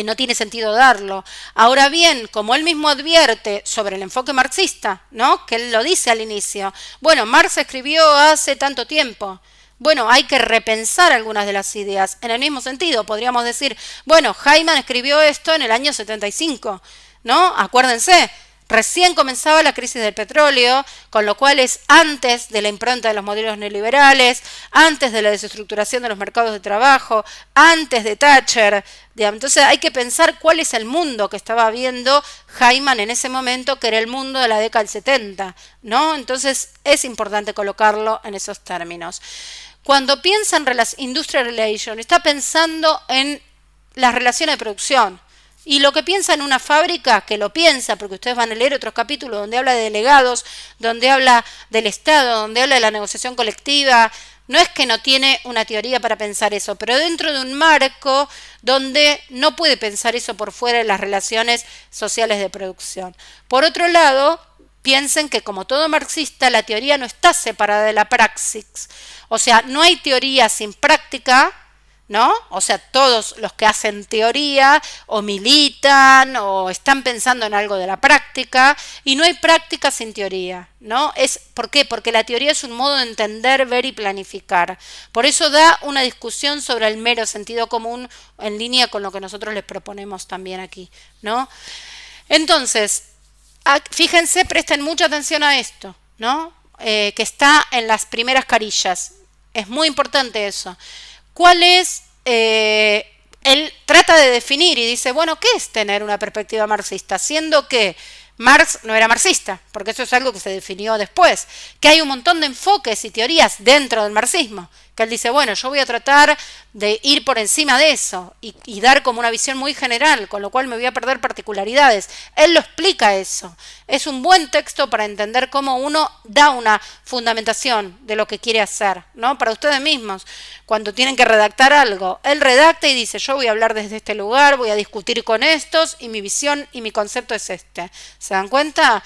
no tiene sentido darlo. Ahora bien, como él mismo advierte sobre el enfoque marxista, ¿no?, que él lo dice al inicio, bueno, Marx escribió hace tanto tiempo. Bueno, hay que repensar algunas de las ideas. En el mismo sentido, podríamos decir, bueno, Hyman escribió esto en el año 75, ¿no? Acuérdense, recién comenzaba la crisis del petróleo, con lo cual es antes de la impronta de los modelos neoliberales, antes de la desestructuración de los mercados de trabajo, antes de Thatcher. Entonces hay que pensar cuál es el mundo que estaba viendo Hyman en ese momento, que era el mundo de la década del 70, ¿no? Entonces es importante colocarlo en esos términos. Cuando piensa en Industrial Relations, está pensando en las relaciones de producción. Y lo que piensa en una fábrica, que lo piensa, porque ustedes van a leer otros capítulos donde habla de delegados, donde habla del Estado, donde habla de la negociación colectiva. No es que no tiene una teoría para pensar eso, pero dentro de un marco donde no puede pensar eso por fuera de las relaciones sociales de producción. Por otro lado, piensen que como todo marxista, la teoría no está separada de la praxis. O sea, no hay teoría sin práctica, ¿no? O sea, todos los que hacen teoría o militan o están pensando en algo de la práctica, y no hay práctica sin teoría, ¿no? ¿Por qué? Porque la teoría es un modo de entender, ver y planificar. Por eso da una discusión sobre el mero sentido común en línea con lo que nosotros les proponemos también aquí, ¿no? Entonces, fíjense, presten mucha atención a esto, ¿no? Que está en las primeras carillas. Es muy importante eso. ¿Cuál es? Él trata de definir y dice, bueno, ¿qué es tener una perspectiva marxista? Siendo que Marx no era marxista, porque eso es algo que se definió después, que hay un montón de enfoques y teorías dentro del marxismo, que él dice, bueno, yo voy a tratar de ir por encima de eso y dar como una visión muy general, con lo cual me voy a perder particularidades. Él lo explica eso. Es un buen texto para entender cómo uno da una fundamentación de lo que quiere hacer, ¿no? Para ustedes mismos, cuando tienen que redactar algo, él redacta y dice, yo voy a hablar desde este lugar, voy a discutir con estos y mi visión y mi concepto es este. ¿Se dan cuenta?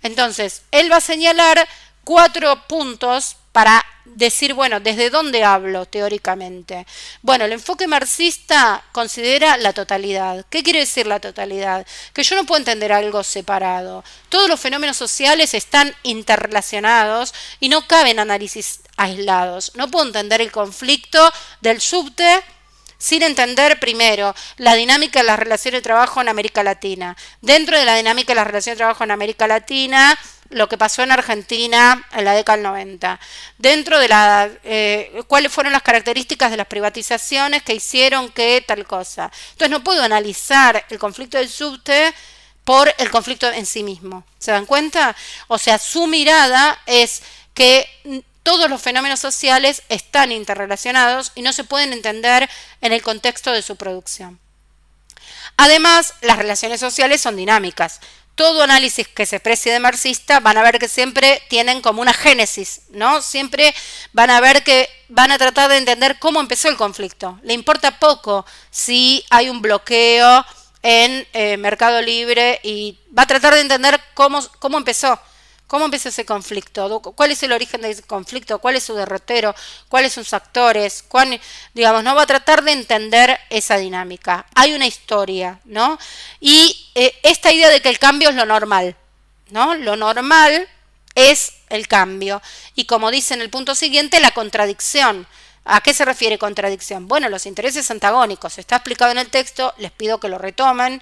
Entonces, él va a señalar 4 puntos para decir, bueno, ¿desde dónde hablo teóricamente? Bueno, el enfoque marxista considera la totalidad. ¿Qué quiere decir la totalidad? Que yo no puedo entender algo separado. Todos los fenómenos sociales están interrelacionados y no caben análisis aislados. No puedo entender el conflicto del subte sin entender primero la dinámica de las relaciones de trabajo en América Latina. Dentro de la dinámica de las relaciones de trabajo en América Latina, lo que pasó en Argentina en la década del 90. Dentro de cuáles fueron las características de las privatizaciones que hicieron que tal cosa. Entonces no puedo analizar el conflicto del subte por el conflicto en sí mismo. ¿Se dan cuenta? O sea, su mirada es que todos los fenómenos sociales están interrelacionados y no se pueden entender en el contexto de su producción. Además, las relaciones sociales son dinámicas. Todo análisis que se precie de marxista van a ver que siempre tienen como una génesis, ¿no? Siempre van a ver que van a tratar de entender cómo empezó el conflicto. Le importa poco si hay un bloqueo en Mercado Libre y va a tratar de entender cómo empezó. ¿Cómo empieza ese conflicto? ¿Cuál es el origen de ese conflicto? ¿Cuál es su derrotero? ¿Cuáles son sus actores? Digamos, no va a tratar de entender esa dinámica. Hay una historia, ¿no? Y esta idea de que el cambio es lo normal, ¿no? Lo normal es el cambio. Y como dice en el punto siguiente, la contradicción. ¿A qué se refiere contradicción? Bueno, los intereses antagónicos. Está explicado en el texto, les pido que lo retomen.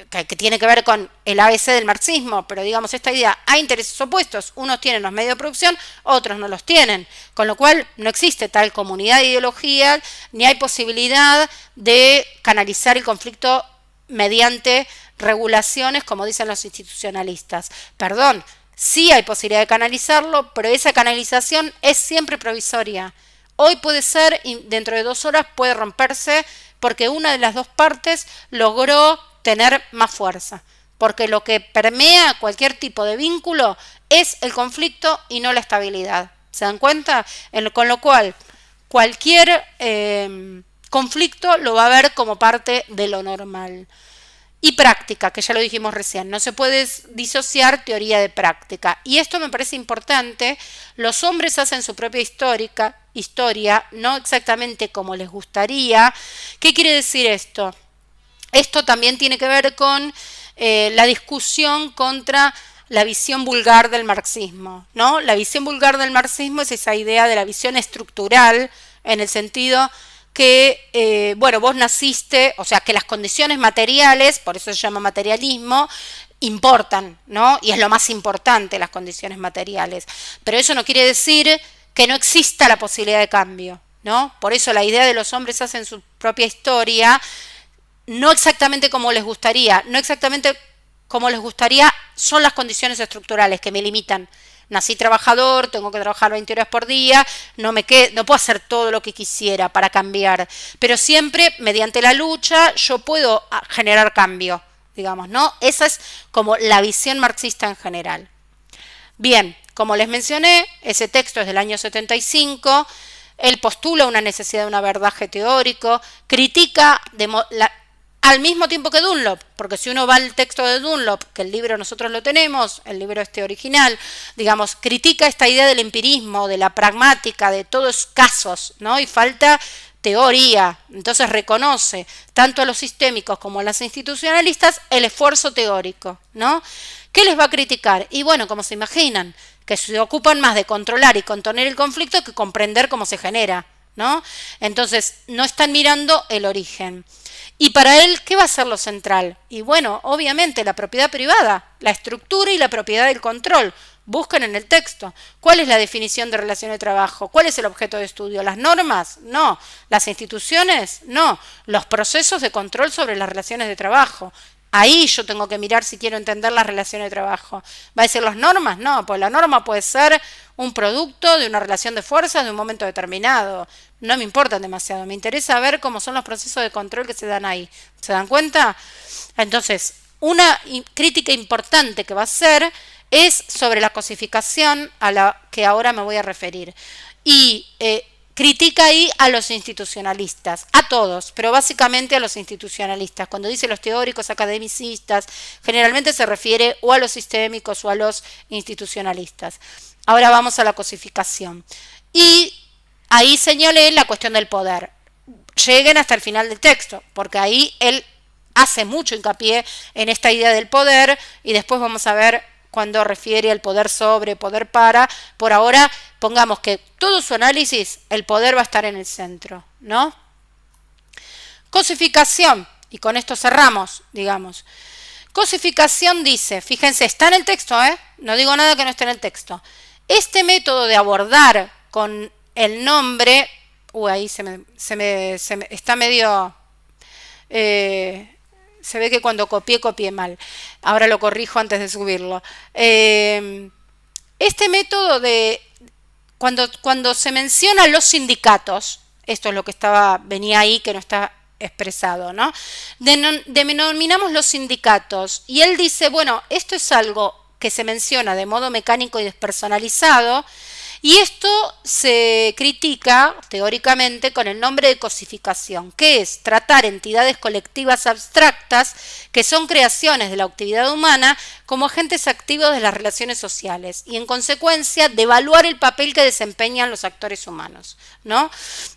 Que tiene que ver con el ABC del marxismo, pero digamos esta idea, hay intereses opuestos, unos tienen los medios de producción, otros no los tienen, con lo cual no existe tal comunidad de ideología, ni hay posibilidad de canalizar el conflicto mediante regulaciones, como dicen los institucionalistas. Perdón, sí hay posibilidad de canalizarlo, pero esa canalización es siempre provisoria. Hoy puede ser, y dentro de 2 horas puede romperse, porque una de las dos partes logró tener más fuerza. Porque lo que permea cualquier tipo de vínculo es el conflicto y no la estabilidad. ¿Se dan cuenta? Con lo cual, cualquier conflicto lo va a ver como parte de lo normal. Y práctica, que ya lo dijimos recién, no se puede disociar teoría de práctica. Y esto me parece importante, los hombres hacen su propia historia, no exactamente como les gustaría. ¿Qué quiere decir esto? Esto también tiene que ver con la discusión contra la visión vulgar del marxismo, ¿no? La visión vulgar del marxismo es esa idea de la visión estructural, en el sentido que, bueno, vos naciste, o sea, que las condiciones materiales, por eso se llama materialismo, importan, ¿no? Y es lo más importante, las condiciones materiales. Pero eso no quiere decir que no exista la posibilidad de cambio, ¿no? Por eso la idea de los hombres hacen su propia historia, no exactamente como les gustaría, no exactamente como les gustaría son las condiciones estructurales que me limitan. Nací trabajador, tengo que trabajar 20 horas por día, no puedo hacer todo lo que quisiera para cambiar, pero siempre mediante la lucha yo puedo generar cambio, digamos, ¿no? Esa es como la visión marxista en general. Bien, como les mencioné, ese texto es del año 75, él postula una necesidad de un abordaje teórico, critica al mismo tiempo que Dunlop, porque si uno va al texto de Dunlop, que el libro nosotros lo tenemos, el libro original, digamos, critica esta idea del empirismo, de la pragmática, de todos casos, ¿no? Y falta teoría. Entonces reconoce tanto a los sistémicos como a los institucionalistas el esfuerzo teórico, ¿no? ¿Qué les va a criticar? Y bueno, como se imaginan, que se ocupan más de controlar y contener el conflicto que comprender cómo se genera, ¿no? Entonces, no están mirando el origen. Y para él, ¿qué va a ser lo central? Y bueno, obviamente la propiedad privada, la estructura y la propiedad del control. Busquen en el texto. ¿Cuál es la definición de relación de trabajo? ¿Cuál es el objeto de estudio? ¿Las normas? No. ¿Las instituciones? No. Los procesos de control sobre las relaciones de trabajo. Ahí yo tengo que mirar si quiero entender las relaciones de trabajo. ¿Va a decir las normas? No, pues la norma puede ser un producto de una relación de fuerzas de un momento determinado. No me importan demasiado, me interesa ver cómo son los procesos de control que se dan ahí. ¿Se dan cuenta? Entonces, una crítica importante que va a hacer es sobre la cosificación a la que ahora me voy a referir. Y critica ahí a los institucionalistas, a todos, pero básicamente a los institucionalistas. Cuando dice los teóricos, academicistas, generalmente se refiere o a los sistémicos o a los institucionalistas. Ahora vamos a la cosificación. Y ahí señalé la cuestión del poder. Lleguen hasta el final del texto, porque ahí él hace mucho hincapié en esta idea del poder y después vamos a ver cuando refiere al poder sobre, poder para. Por ahora, pongamos que todo su análisis, el poder va a estar en el centro, ¿no? Cosificación, y con esto cerramos, digamos. Cosificación dice, fíjense, está en el texto, no digo nada que no esté en el texto. Este método de abordar con el nombre, ahí está medio, se ve que cuando copié mal. Ahora lo corrijo antes de subirlo. Este método de, cuando se menciona los sindicatos, esto es lo que venía ahí que no está expresado, ¿no? Denominamos los sindicatos y él dice, bueno, esto es algo que se menciona de modo mecánico y despersonalizado y esto se critica teóricamente con el nombre de cosificación, que es tratar entidades colectivas abstractas que son creaciones de la actividad humana como agentes activos de las relaciones sociales y en consecuencia devaluar el papel que desempeñan los actores humanos, ¿no?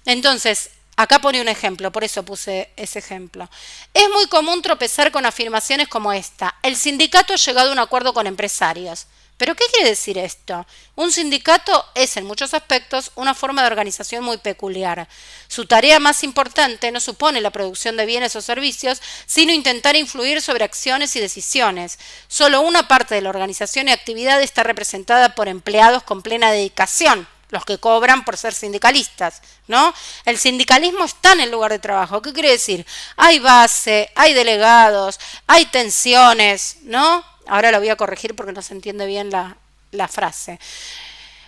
Entonces, acá pone un ejemplo, por eso puse ese ejemplo. Es muy común tropezar con afirmaciones como esta. El sindicato ha llegado a un acuerdo con empresarios. ¿Pero qué quiere decir esto? Un sindicato es, en muchos aspectos, una forma de organización muy peculiar. Su tarea más importante no supone la producción de bienes o servicios, sino intentar influir sobre acciones y decisiones. Solo una parte de la organización y actividad está representada por empleados con plena dedicación, los que cobran por ser sindicalistas, ¿no? El sindicalismo está en el lugar de trabajo. ¿Qué quiere decir? Hay base, hay delegados, hay tensiones, ¿no? Ahora lo voy a corregir porque no se entiende bien la frase.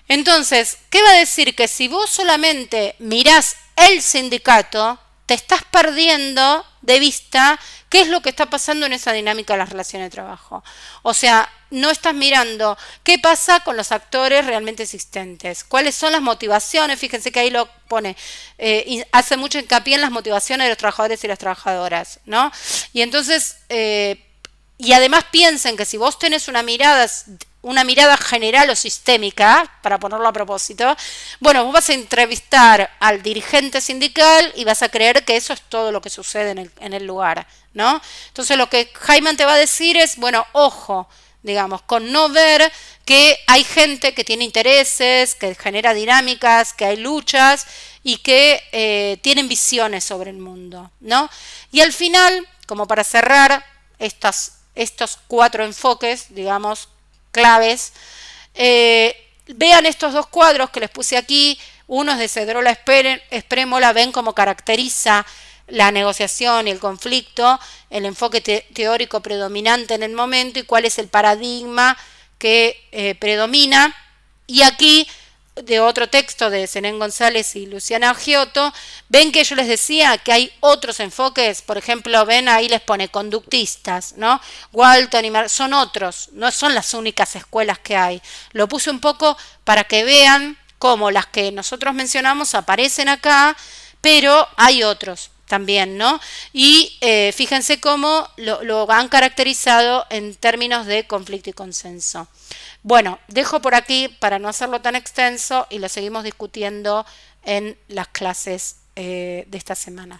Entonces, ¿qué va a decir? Que si vos solamente mirás el sindicato, te estás perdiendo de vista qué es lo que está pasando en esa dinámica de las relaciones de trabajo. O sea, no estás mirando qué pasa con los actores realmente existentes, cuáles son las motivaciones, fíjense que ahí lo pone, hace mucho hincapié en las motivaciones de los trabajadores y las trabajadoras, ¿no? Y entonces, y además piensen que si vos tenés una mirada general o sistémica, para ponerlo a propósito, bueno, vos vas a entrevistar al dirigente sindical y vas a creer que eso es todo lo que sucede en el lugar, ¿no? Entonces lo que Hyman te va a decir es, bueno, ojo, digamos, con no ver que hay gente que tiene intereses, que genera dinámicas, que hay luchas y que tienen visiones sobre el mundo, ¿no? Y al final, como para cerrar estos 4 enfoques, digamos, claves, vean estos 2 cuadros que les puse aquí. Uno es de Cedrola Esprémola, ven cómo caracteriza la negociación y el conflicto, el enfoque teórico predominante en el momento y cuál es el paradigma que predomina. Y aquí, de otro texto de Zenén González y Luciana Giotto, ven que yo les decía que hay otros enfoques, por ejemplo, ven ahí les pone conductistas, ¿no? Walton y son otros, no son las únicas escuelas que hay. Lo puse un poco para que vean cómo las que nosotros mencionamos aparecen acá, pero hay otros también, ¿no? Y fíjense cómo lo han caracterizado en términos de conflicto y consenso. Bueno, dejo por aquí para no hacerlo tan extenso y lo seguimos discutiendo en las clases de esta semana.